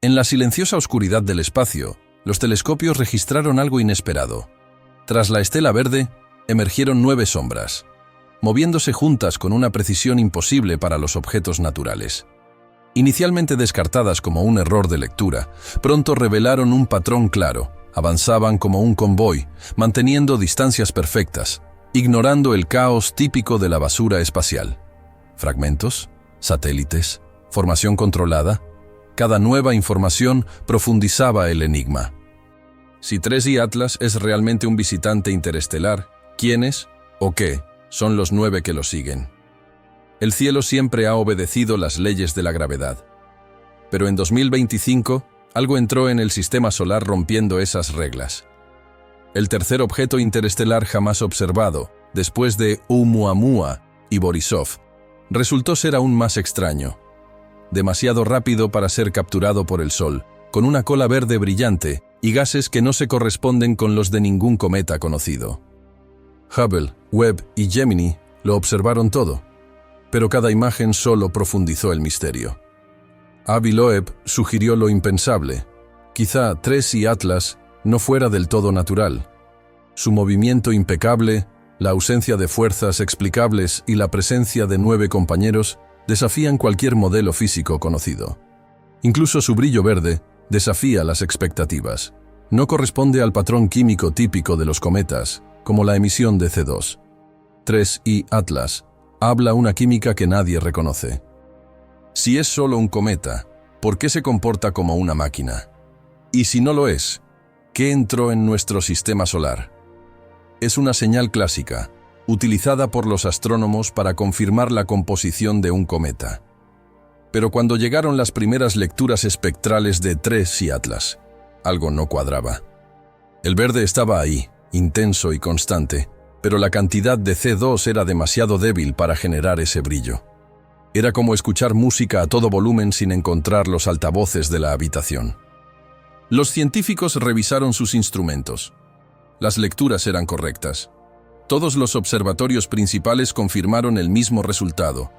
En la silenciosa oscuridad del espacio, los telescopios registraron algo inesperado. Tras la estela verde, emergieron 9 sombras, moviéndose juntas con una precisión imposible para los objetos naturales. Inicialmente descartadas como un error de lectura, pronto revelaron un patrón claro. Avanzaban como un convoy, manteniendo distancias perfectas, ignorando el caos típico de la basura espacial. Fragmentos, satélites, formación controlada. Cada nueva información profundizaba el enigma. Si 3i Atlas es realmente un visitante interestelar, ¿quiénes o qué son los 9 que lo siguen? El cielo siempre ha obedecido las leyes de la gravedad. Pero en 2025, algo entró en el sistema solar rompiendo esas reglas. El tercer objeto interestelar jamás observado, después de Oumuamua y Borisov, resultó ser aún más extraño. Demasiado rápido para ser capturado por el Sol, con una cola verde brillante y gases que no se corresponden con los de ningún cometa conocido. Hubble, Webb y Gemini lo observaron todo, pero cada imagen solo profundizó el misterio. Avi Loeb sugirió lo impensable. Quizá 3i Atlas no fuera del todo natural. Su movimiento impecable, la ausencia de fuerzas explicables y la presencia de 9 compañeros desafían cualquier modelo físico conocido. Incluso su brillo verde desafía las expectativas. No corresponde al patrón químico típico de los cometas, como la emisión de CO2. 3i Atlas habla una química que nadie reconoce. Si es solo un cometa, ¿por qué se comporta como una máquina? Y si no lo es, ¿qué entró en nuestro sistema solar? Es una señal clásica, utilizada por los astrónomos para confirmar la composición de un cometa. Pero cuando llegaron las primeras lecturas espectrales de 3i Atlas, algo no cuadraba. El verde estaba ahí, intenso y constante, pero la cantidad de CO2 era demasiado débil para generar ese brillo. Era como escuchar música a todo volumen sin encontrar los altavoces de la habitación. Los científicos revisaron sus instrumentos. Las lecturas eran correctas. Todos los observatorios principales confirmaron el mismo resultado.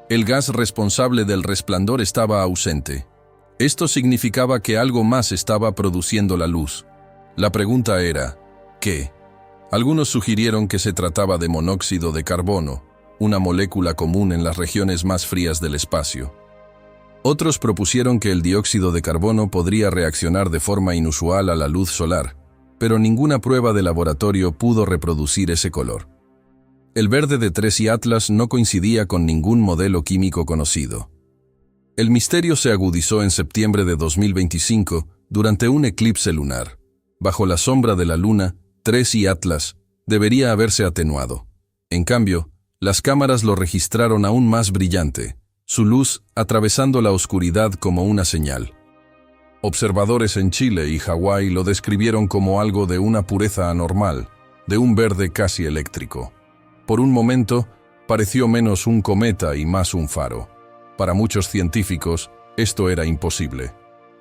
El gas responsable del resplandor estaba ausente. Esto significaba que algo más estaba produciendo la luz. La pregunta era, ¿qué? Algunos sugirieron que se trataba de monóxido de carbono, una molécula común en las regiones más frías del espacio. Otros propusieron que el dióxido de carbono podría reaccionar de forma inusual a la luz solar, pero ninguna prueba de laboratorio pudo reproducir ese color. El verde de 3i Atlas no coincidía con ningún modelo químico conocido. El misterio se agudizó en septiembre de 2025 durante un eclipse lunar. Bajo la sombra de la luna, 3i Atlas debería haberse atenuado. En cambio, las cámaras lo registraron aún más brillante, su luz atravesando la oscuridad como una señal. Observadores en Chile y Hawái lo describieron como algo de una pureza anormal, de un verde casi eléctrico. Por un momento, pareció menos un cometa y más un faro. Para muchos científicos, esto era imposible.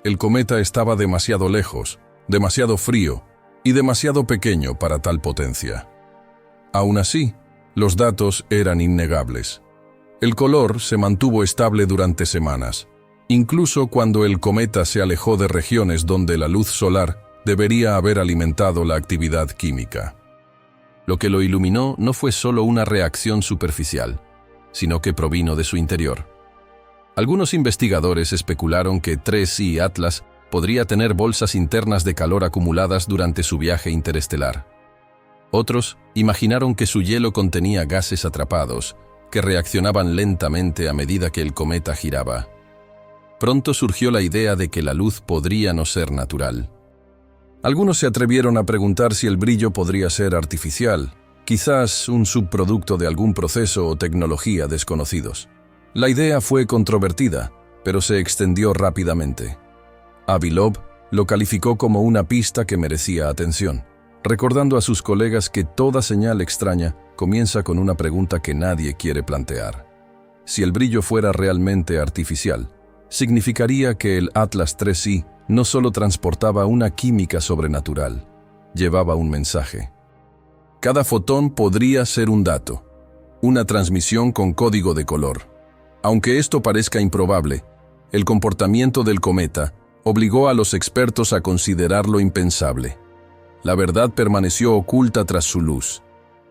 El cometa estaba demasiado lejos, demasiado frío y demasiado pequeño para tal potencia. Aún así, los datos eran innegables. El color se mantuvo estable durante semanas, incluso cuando el cometa se alejó de regiones donde la luz solar debería haber alimentado la actividad química. Lo que lo iluminó no fue solo una reacción superficial, sino que provino de su interior. Algunos investigadores especularon que 3i Atlas podría tener bolsas internas de calor acumuladas durante su viaje interestelar. Otros imaginaron que su hielo contenía gases atrapados, que reaccionaban lentamente a medida que el cometa giraba. Pronto surgió la idea de que la luz podría no ser natural. Algunos se atrevieron a preguntar si el brillo podría ser artificial, quizás un subproducto de algún proceso o tecnología desconocidos. La idea fue controvertida, pero se extendió rápidamente. Avi Loeb lo calificó como una pista que merecía atención, recordando a sus colegas que toda señal extraña comienza con una pregunta que nadie quiere plantear. Si el brillo fuera realmente artificial, significaría que el Atlas 3i no solo transportaba una química sobrenatural, llevaba un mensaje. Cada fotón podría ser un dato, una transmisión con código de color. Aunque esto parezca improbable, el comportamiento del cometa obligó a los expertos a considerar lo impensable. La verdad permaneció oculta tras su luz,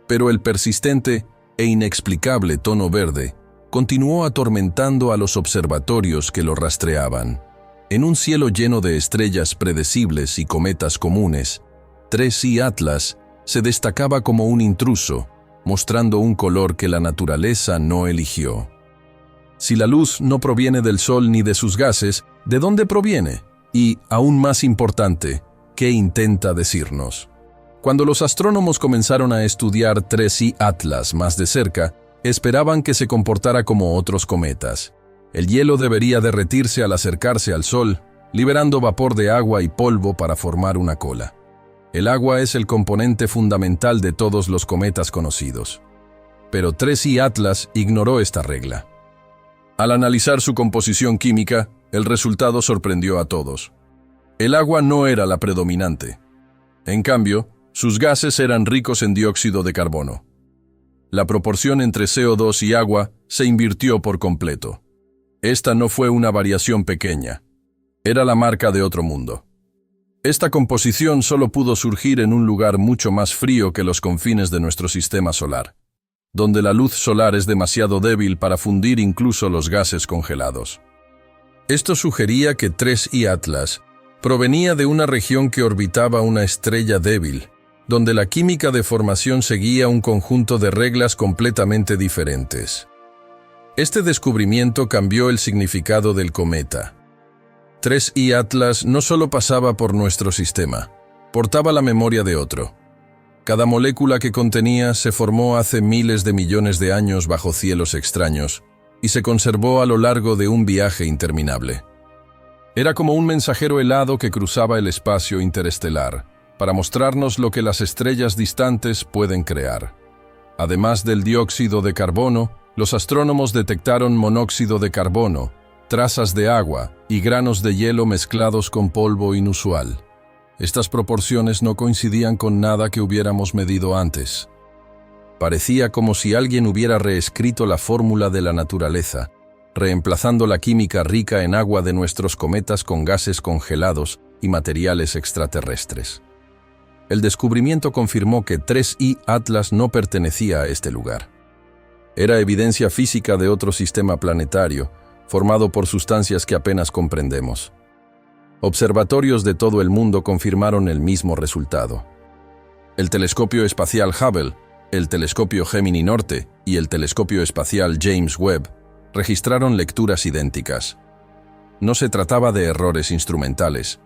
pero el persistente e inexplicable tono verde continuó atormentando a los observatorios que lo rastreaban. En un cielo lleno de estrellas predecibles y cometas comunes, 3I Atlas se destacaba como un intruso, mostrando un color que la naturaleza no eligió. Si la luz no proviene del Sol ni de sus gases, ¿de dónde proviene? Y, aún más importante, ¿qué intenta decirnos? Cuando los astrónomos comenzaron a estudiar 3I Atlas más de cerca, esperaban que se comportara como otros cometas. El hielo debería derretirse al acercarse al Sol, liberando vapor de agua y polvo para formar una cola. El agua es el componente fundamental de todos los cometas conocidos. Pero 3I Atlas ignoró esta regla. Al analizar su composición química, el resultado sorprendió a todos. El agua no era la predominante. En cambio, sus gases eran ricos en dióxido de carbono. La proporción entre CO2 y agua se invirtió por completo. Esta no fue una variación pequeña. Era la marca de otro mundo. Esta composición solo pudo surgir en un lugar mucho más frío que los confines de nuestro sistema solar, donde la luz solar es demasiado débil para fundir incluso los gases congelados. Esto sugería que 3I Atlas provenía de una región que orbitaba una estrella débil, donde la química de formación seguía un conjunto de reglas completamente diferentes. Este descubrimiento cambió el significado del cometa. 3I Atlas no solo pasaba por nuestro sistema, portaba la memoria de otro. Cada molécula que contenía se formó hace miles de millones de años bajo cielos extraños y se conservó a lo largo de un viaje interminable. Era como un mensajero helado que cruzaba el espacio interestelar para mostrarnos lo que las estrellas distantes pueden crear. Además del dióxido de carbono, los astrónomos detectaron monóxido de carbono, trazas de agua y granos de hielo mezclados con polvo inusual. Estas proporciones no coincidían con nada que hubiéramos medido antes. Parecía como si alguien hubiera reescrito la fórmula de la naturaleza, reemplazando la química rica en agua de nuestros cometas con gases congelados y materiales extraterrestres. El descubrimiento confirmó que 3I Atlas no pertenecía a este lugar. Era evidencia física de otro sistema planetario, formado por sustancias que apenas comprendemos. Observatorios de todo el mundo confirmaron el mismo resultado. El telescopio espacial Hubble, el telescopio Gemini Norte y el telescopio espacial James Webb registraron lecturas idénticas. No se trataba de errores instrumentales.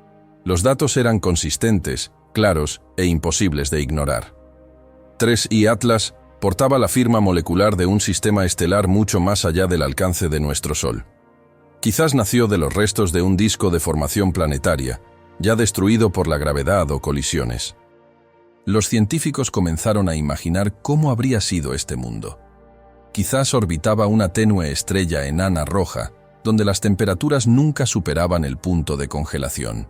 Los datos eran consistentes, claros e imposibles de ignorar. 3I Atlas portaba la firma molecular de un sistema estelar mucho más allá del alcance de nuestro Sol. Quizás nació de los restos de un disco de formación planetaria, ya destruido por la gravedad o colisiones. Los científicos comenzaron a imaginar cómo habría sido este mundo. Quizás orbitaba una tenue estrella enana roja, donde las temperaturas nunca superaban el punto de congelación.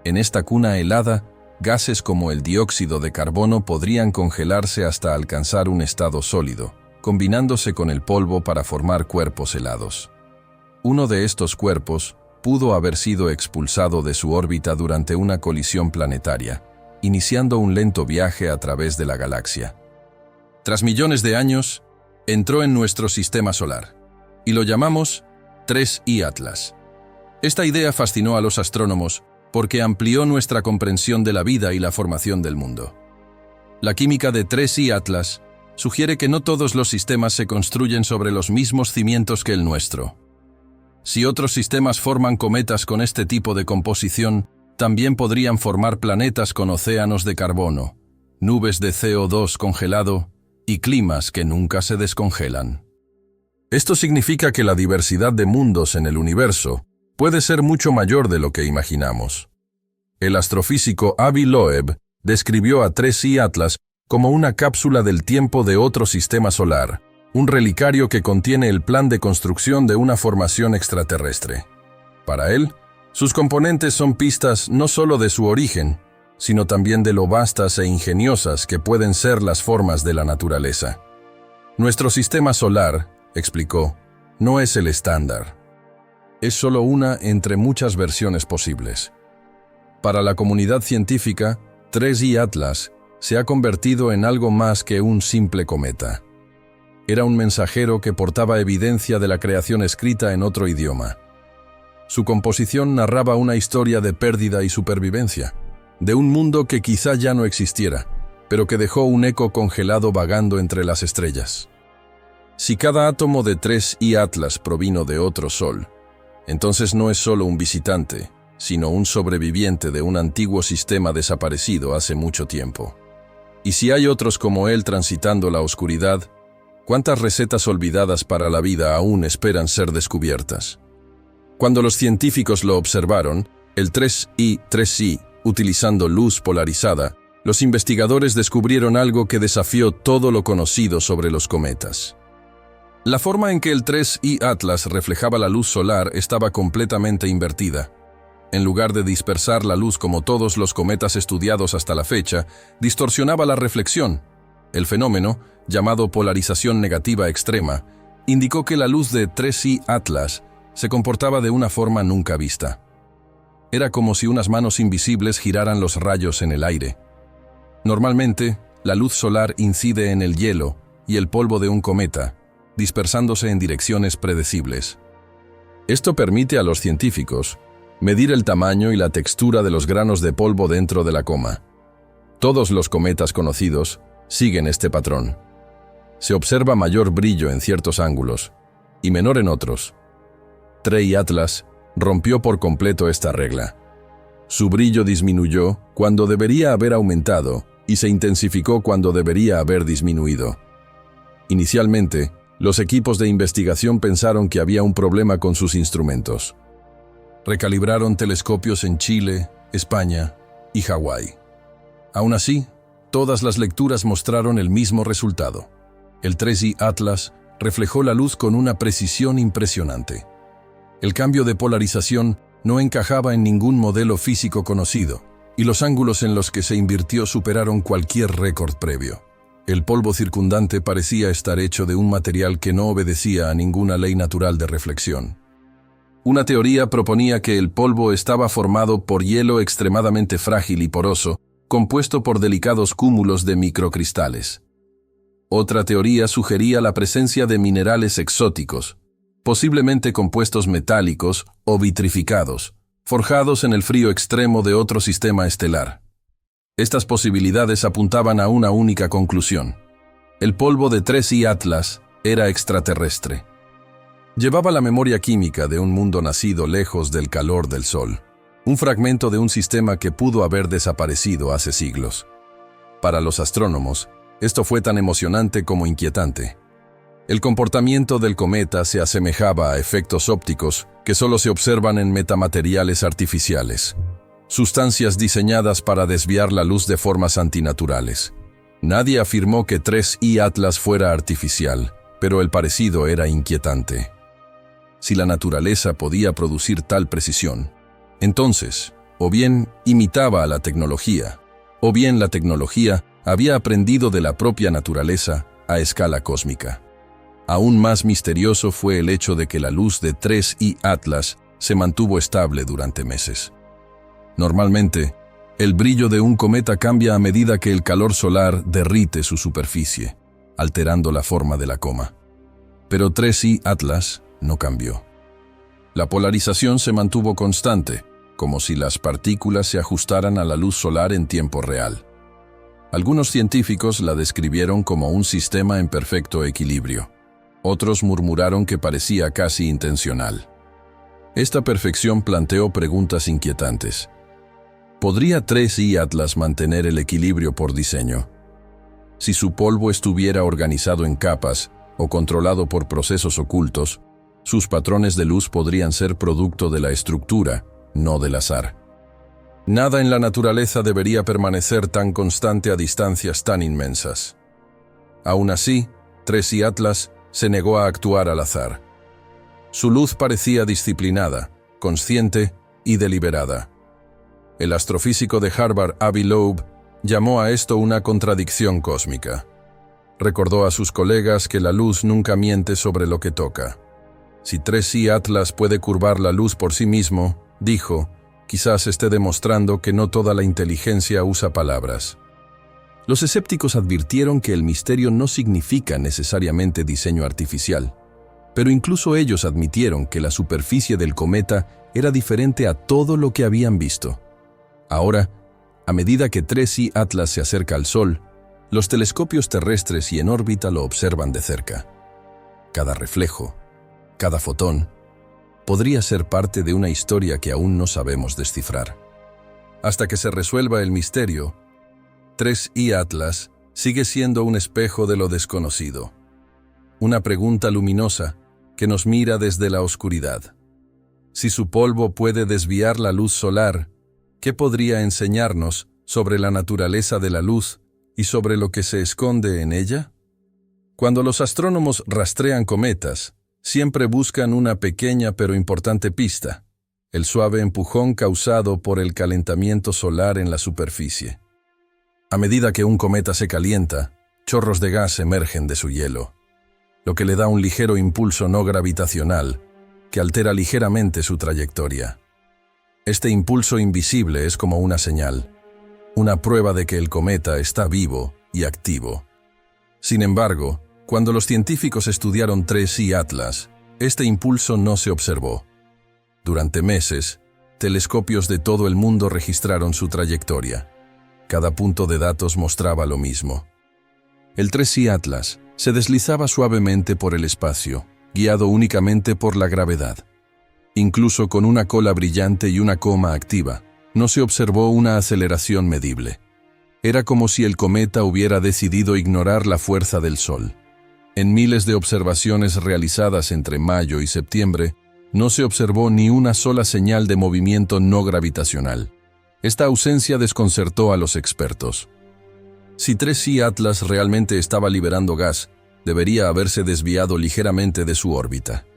En esta cuna helada, gases como el dióxido de carbono podrían congelarse hasta alcanzar un estado sólido, combinándose con el polvo para formar cuerpos helados. Uno de estos cuerpos pudo haber sido expulsado de su órbita durante una colisión planetaria, iniciando un lento viaje a través de la galaxia. Tras millones de años, entró en nuestro sistema solar, y lo llamamos 3I Atlas. Esta idea fascinó a los astrónomos porque amplió nuestra comprensión de la vida y la formación del mundo. La química de 3I Atlas sugiere que no todos los sistemas se construyen sobre los mismos cimientos que el nuestro. Si otros sistemas forman cometas con este tipo de composición, también podrían formar planetas con océanos de carbono, nubes de CO2 congelado y climas que nunca se descongelan. Esto significa que la diversidad de mundos en el universo puede ser mucho mayor de lo que imaginamos. El astrofísico Avi Loeb describió a 3I Atlas como una cápsula del tiempo de otro sistema solar, un relicario que contiene el plan de construcción de una formación extraterrestre. Para él, sus componentes son pistas no solo de su origen, sino también de lo vastas e ingeniosas que pueden ser las formas de la naturaleza. Nuestro sistema solar, explicó, no es el estándar. es solo una entre muchas versiones posibles. Para la comunidad científica, 3I Atlas se ha convertido en algo más que un simple cometa. Era un mensajero que portaba evidencia de la creación escrita en otro idioma. Su composición narraba una historia de pérdida y supervivencia, de un mundo que quizá ya no existiera, pero que dejó un eco congelado vagando entre las estrellas. Si cada átomo de 3I Atlas provino de otro sol, entonces no es solo un visitante, sino un sobreviviente de un antiguo sistema desaparecido hace mucho tiempo. Y si hay otros como él transitando la oscuridad, ¿cuántas recetas olvidadas para la vida aún esperan ser descubiertas? Cuando los científicos lo observaron, el 3I, utilizando luz polarizada, los investigadores descubrieron algo que desafió todo lo conocido sobre los cometas. La forma en que el 3I Atlas reflejaba la luz solar estaba completamente invertida. En lugar de dispersar la luz como todos los cometas estudiados hasta la fecha, distorsionaba la reflexión. El fenómeno, llamado polarización negativa extrema, indicó que la luz de 3I Atlas se comportaba de una forma nunca vista. Era como si unas manos invisibles giraran los rayos en el aire. Normalmente, la luz solar incide en el hielo y el polvo de un cometa, dispersándose en direcciones predecibles. Esto permite a los científicos medir el tamaño y la textura de los granos de polvo dentro de la coma. Todos los cometas conocidos siguen este patrón. Se observa mayor brillo en ciertos ángulos y menor en otros. 3I Atlas rompió por completo esta regla. Su brillo disminuyó cuando debería haber aumentado y se intensificó cuando debería haber disminuido. Inicialmente, los equipos de investigación pensaron que había un problema con sus instrumentos. Recalibraron telescopios en Chile, España y Hawái. Aún así, todas las lecturas mostraron el mismo resultado. El 3I Atlas reflejó la luz con una precisión impresionante. El cambio de polarización no encajaba en ningún modelo físico conocido, y los ángulos en los que se invirtió superaron cualquier récord previo. El polvo circundante parecía estar hecho de un material que no obedecía a ninguna ley natural de reflexión. Una teoría proponía que el polvo estaba formado por hielo extremadamente frágil y poroso, compuesto por delicados cúmulos de microcristales. Otra teoría sugería la presencia de minerales exóticos, posiblemente compuestos metálicos o vitrificados, forjados en el frío extremo de otro sistema estelar. Estas posibilidades apuntaban a una única conclusión. El polvo de 3I Atlas era extraterrestre. Llevaba la memoria química de un mundo nacido lejos del calor del Sol, un fragmento de un sistema que pudo haber desaparecido hace siglos. Para los astrónomos, esto fue tan emocionante como inquietante. El comportamiento del cometa se asemejaba a efectos ópticos que solo se observan en metamateriales artificiales, sustancias diseñadas para desviar la luz de formas antinaturales. Nadie afirmó que 3I Atlas fuera artificial, pero el parecido era inquietante. Si la naturaleza podía producir tal precisión, entonces, o bien imitaba a la tecnología, o bien la tecnología había aprendido de la propia naturaleza a escala cósmica. Aún más misterioso fue el hecho de que la luz de 3I Atlas se mantuvo estable durante meses. Normalmente, el brillo de un cometa cambia a medida que el calor solar derrite su superficie, alterando la forma de la coma. Pero 3I Atlas no cambió. La polarización se mantuvo constante, como si las partículas se ajustaran a la luz solar en tiempo real. Algunos científicos la describieron como un sistema en perfecto equilibrio. Otros murmuraron que parecía casi intencional. Esta perfección planteó preguntas inquietantes. ¿Podría 3I Atlas mantener el equilibrio por diseño? Si su polvo estuviera organizado en capas o controlado por procesos ocultos, sus patrones de luz podrían ser producto de la estructura, no del azar. Nada en la naturaleza debería permanecer tan constante a distancias tan inmensas. Aún así, 3I Atlas se negó a actuar al azar. Su luz parecía disciplinada, consciente y deliberada. El astrofísico de Harvard, Avi Loeb, llamó a esto una contradicción cósmica. Recordó a sus colegas que la luz nunca miente sobre lo que toca. Si 3i Atlas puede curvar la luz por sí mismo, dijo, quizás esté demostrando que no toda la inteligencia usa palabras. Los escépticos advirtieron que el misterio no significa necesariamente diseño artificial, pero incluso ellos admitieron que la superficie del cometa era diferente a todo lo que habían visto. Ahora, a medida que 3i Atlas se acerca al Sol, los telescopios terrestres y en órbita lo observan de cerca. Cada reflejo, cada fotón, podría ser parte de una historia que aún no sabemos descifrar. Hasta que se resuelva el misterio, 3i Atlas sigue siendo un espejo de lo desconocido. Una pregunta luminosa que nos mira desde la oscuridad. Si su polvo puede desviar la luz solar, ¿qué podría enseñarnos sobre la naturaleza de la luz y sobre lo que se esconde en ella? Cuando los astrónomos rastrean cometas, siempre buscan una pequeña pero importante pista, el suave empujón causado por el calentamiento solar en la superficie. A medida que un cometa se calienta, chorros de gas emergen de su hielo, lo que le da un ligero impulso no gravitacional que altera ligeramente su trayectoria. Este impulso invisible es como una señal, una prueba de que el cometa está vivo y activo. Sin embargo, cuando los científicos estudiaron 3i Atlas, este impulso no se observó. Durante meses, telescopios de todo el mundo registraron su trayectoria. Cada punto de datos mostraba lo mismo. El 3i Atlas se deslizaba suavemente por el espacio, guiado únicamente por la gravedad. Incluso con una cola brillante y una coma activa, no se observó una aceleración medible. Era como si el cometa hubiera decidido ignorar la fuerza del Sol. En miles de observaciones realizadas entre mayo y septiembre, no se observó ni una sola señal de movimiento no gravitacional. Esta ausencia desconcertó a los expertos. Si 3i Atlas realmente estaba liberando gas, debería haberse desviado ligeramente de su órbita.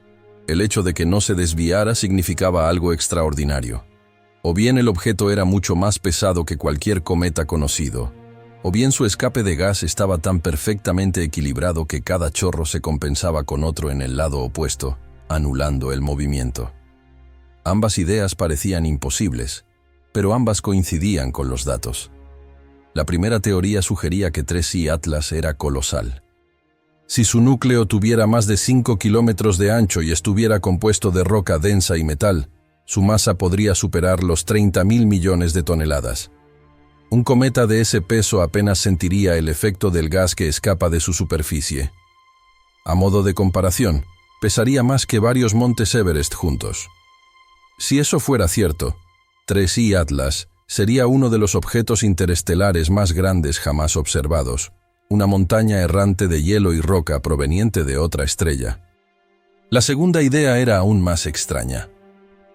El hecho de que no se desviara significaba algo extraordinario. O bien el objeto era mucho más pesado que cualquier cometa conocido, o bien su escape de gas estaba tan perfectamente equilibrado que cada chorro se compensaba con otro en el lado opuesto, anulando el movimiento. Ambas ideas parecían imposibles, pero ambas coincidían con los datos. La primera teoría sugería que 3i Atlas era colosal. Si su núcleo tuviera más de 5 kilómetros de ancho y estuviera compuesto de roca densa y metal, su masa podría superar los 30.000 millones de toneladas. Un cometa de ese peso apenas sentiría el efecto del gas que escapa de su superficie. A modo de comparación, pesaría más que varios montes Everest juntos. Si eso fuera cierto, 3i Atlas sería uno de los objetos interestelares más grandes jamás observados, una montaña errante de hielo y roca proveniente de otra estrella. La segunda idea era aún más extraña.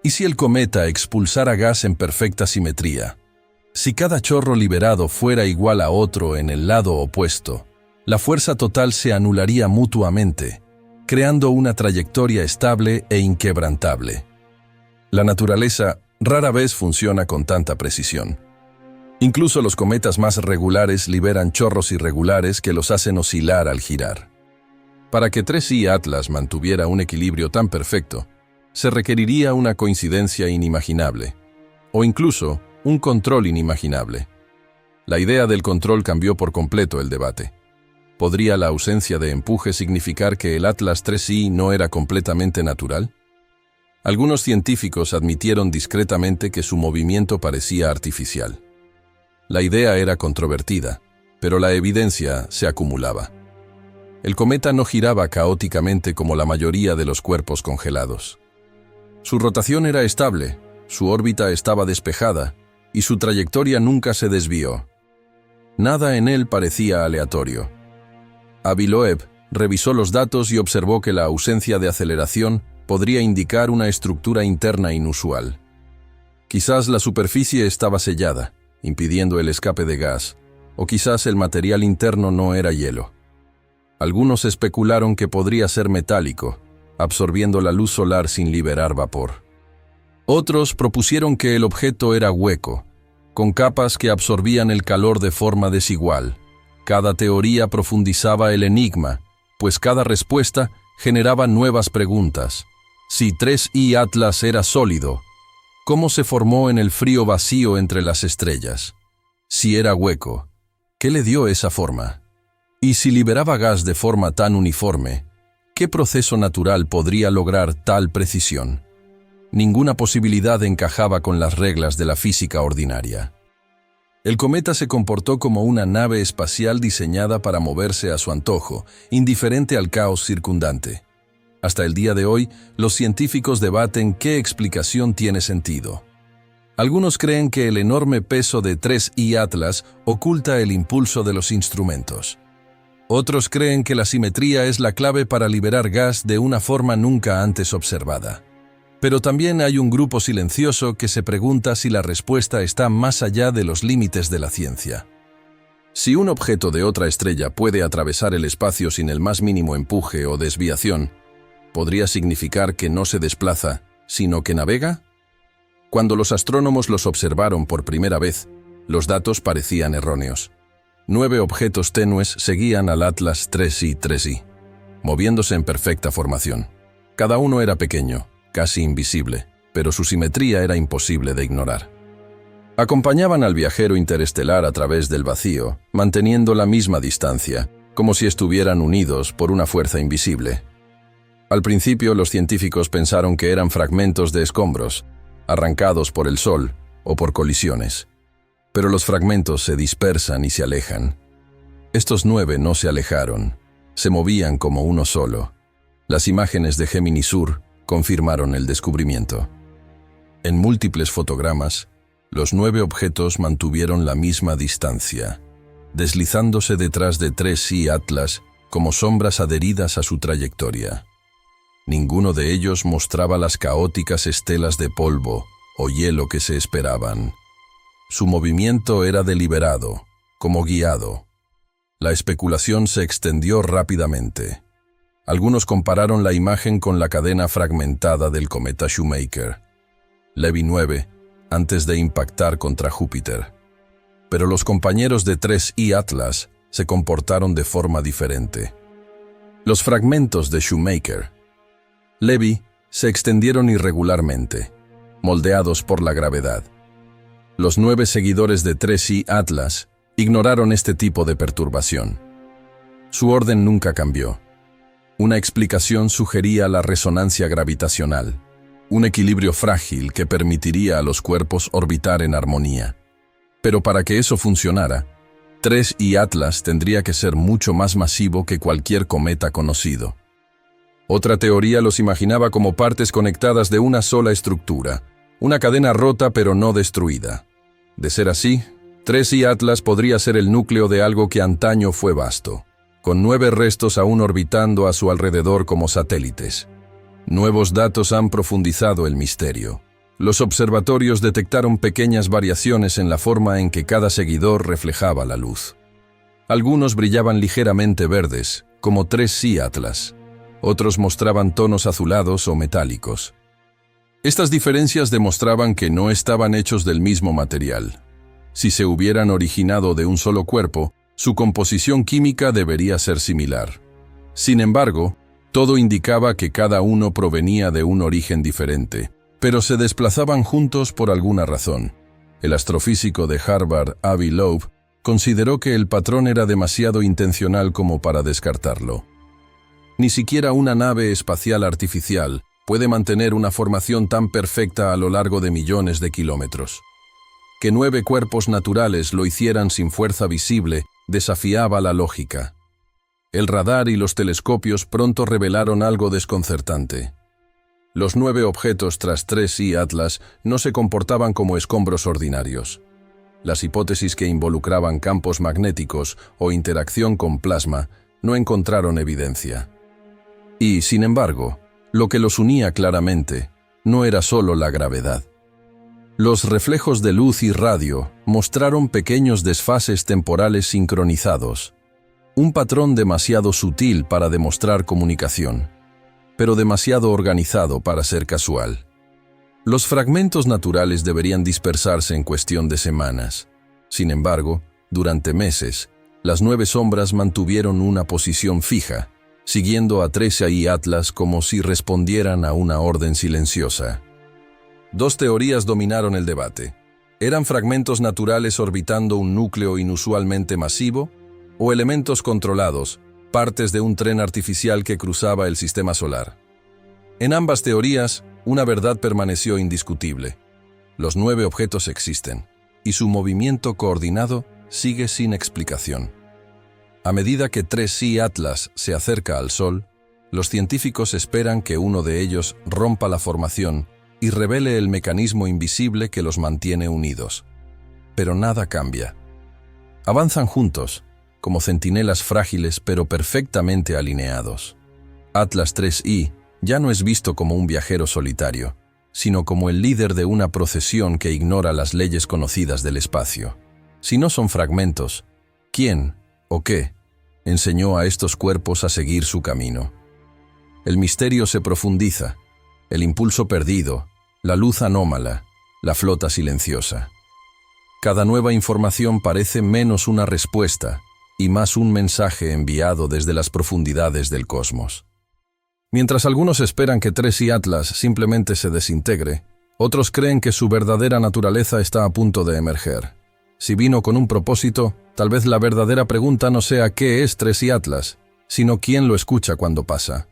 ¿Y si el cometa expulsara gas en perfecta simetría? Si cada chorro liberado fuera igual a otro en el lado opuesto, la fuerza total se anularía mutuamente, creando una trayectoria estable e inquebrantable. La naturaleza rara vez funciona con tanta precisión. Incluso los cometas más regulares liberan chorros irregulares que los hacen oscilar al girar. Para que 3i Atlas mantuviera un equilibrio tan perfecto, se requeriría una coincidencia inimaginable, o incluso un control inimaginable. La idea del control cambió por completo el debate. ¿Podría la ausencia de empuje significar que el Atlas 3i no era completamente natural? Algunos científicos admitieron discretamente que su movimiento parecía artificial. La idea era controvertida, pero la evidencia se acumulaba. El cometa no giraba caóticamente como la mayoría de los cuerpos congelados. Su rotación era estable, su órbita estaba despejada y su trayectoria nunca se desvió. Nada en él parecía aleatorio. Avi Loeb revisó los datos y observó que la ausencia de aceleración podría indicar una estructura interna inusual. Quizás la superficie estaba sellada, impidiendo el escape de gas, o quizás el material interno no era hielo. Algunos especularon que podría ser metálico, absorbiendo la luz solar sin liberar vapor. Otros propusieron que el objeto era hueco, con capas que absorbían el calor de forma desigual. Cada teoría profundizaba el enigma, pues cada respuesta generaba nuevas preguntas, Si 3I Atlas era sólido, ¿cómo se formó en el frío vacío entre las estrellas? Si era hueco, ¿qué le dio esa forma? Y si liberaba gas de forma tan uniforme, ¿qué proceso natural podría lograr tal precisión? Ninguna posibilidad encajaba con las reglas de la física ordinaria. El cometa se comportó como una nave espacial diseñada para moverse a su antojo, indiferente al caos circundante. Hasta el día de hoy, los científicos debaten qué explicación tiene sentido. Algunos creen que el enorme peso de 3I Atlas oculta el impulso de los instrumentos. Otros creen que la simetría es la clave para liberar gas de una forma nunca antes observada. Pero también hay un grupo silencioso que se pregunta si la respuesta está más allá de los límites de la ciencia. Si un objeto de otra estrella puede atravesar el espacio sin el más mínimo empuje o desviación, ¿podría significar que no se desplaza, sino que navega? Cuando los astrónomos los observaron por primera vez, los datos parecían erróneos. 9 objetos tenues seguían al Atlas 3I, moviéndose en perfecta formación. Cada uno era pequeño, casi invisible, pero su simetría era imposible de ignorar. Acompañaban al viajero interestelar a través del vacío, manteniendo la misma distancia, como si estuvieran unidos por una fuerza invisible. Al principio, los científicos pensaron que eran fragmentos de escombros, arrancados por el Sol o por colisiones. Pero los fragmentos se dispersan y se alejan. Estos 9 no se alejaron, se movían como uno solo. Las imágenes de Gemini Sur confirmaron el descubrimiento. En múltiples fotogramas, los 9 objetos mantuvieron la misma distancia, deslizándose detrás de 3I Atlas como sombras adheridas a su trayectoria. Ninguno de ellos mostraba las caóticas estelas de polvo o hielo que se esperaban. Su movimiento era deliberado, como guiado. La especulación se extendió rápidamente. Algunos compararon la imagen con la cadena fragmentada del cometa Shoemaker, Levy 9, antes de impactar contra Júpiter. Pero los compañeros de 3I Atlas se comportaron de forma diferente. Los fragmentos de Shoemaker, Levy, se extendieron irregularmente, moldeados por la gravedad. Los 9 seguidores de 3I Atlas ignoraron este tipo de perturbación. Su orden nunca cambió. Una explicación sugería la resonancia gravitacional, un equilibrio frágil que permitiría a los cuerpos orbitar en armonía. Pero para que eso funcionara, 3I Atlas tendría que ser mucho más masivo que cualquier cometa conocido. Otra teoría los imaginaba como partes conectadas de una sola estructura, una cadena rota pero no destruida. De ser así, 3I Atlas podría ser el núcleo de algo que antaño fue vasto, con 9 restos aún orbitando a su alrededor como satélites. Nuevos datos han profundizado el misterio. Los observatorios detectaron pequeñas variaciones en la forma en que cada seguidor reflejaba la luz. Algunos brillaban ligeramente verdes, como 3I Atlas. Otros mostraban tonos azulados o metálicos. Estas diferencias demostraban que no estaban hechos del mismo material. Si se hubieran originado de un solo cuerpo, su composición química debería ser similar. Sin embargo, todo indicaba que cada uno provenía de un origen diferente, pero se desplazaban juntos por alguna razón. El astrofísico de Harvard, Avi Loeb, consideró que el patrón era demasiado intencional como para descartarlo. Ni siquiera una nave espacial artificial puede mantener una formación tan perfecta a lo largo de millones de kilómetros. Que 9 cuerpos naturales lo hicieran sin fuerza visible desafiaba la lógica. El radar y los telescopios pronto revelaron algo desconcertante. Los 9 objetos tras 3I Atlas no se comportaban como escombros ordinarios. Las hipótesis que involucraban campos magnéticos o interacción con plasma no encontraron evidencia. Y, sin embargo, lo que los unía claramente no era solo la gravedad. Los reflejos de luz y radio mostraron pequeños desfases temporales sincronizados, un patrón demasiado sutil para demostrar comunicación, pero demasiado organizado para ser casual. Los fragmentos naturales deberían dispersarse en cuestión de semanas. Sin embargo, durante meses, las 9 sombras mantuvieron una posición fija, siguiendo a 13 y Atlas como si respondieran a una orden silenciosa. Dos teorías dominaron el debate. ¿Eran fragmentos naturales orbitando un núcleo inusualmente masivo? ¿O elementos controlados, partes de un tren artificial que cruzaba el sistema solar? En ambas teorías, una verdad permaneció indiscutible. Los 9 objetos existen, y su movimiento coordinado sigue sin explicación. A medida que 3i Atlas se acerca al Sol, los científicos esperan que uno de ellos rompa la formación y revele el mecanismo invisible que los mantiene unidos. Pero nada cambia. Avanzan juntos, como centinelas frágiles pero perfectamente alineados. Atlas 3i ya no es visto como un viajero solitario, sino como el líder de una procesión que ignora las leyes conocidas del espacio. Si no son fragmentos, ¿quién o qué enseñó a estos cuerpos a seguir su camino? El misterio se profundiza. El impulso perdido, la luz anómala, la flota silenciosa. Cada nueva información parece menos una respuesta y más un mensaje enviado desde las profundidades del cosmos. Mientras algunos esperan que 3i Atlas simplemente se desintegre, otros creen que su verdadera naturaleza está a punto de emerger. Si vino con un propósito, tal vez la verdadera pregunta no sea ¿qué es 3i Atlas?, sino quién lo escucha cuando pasa.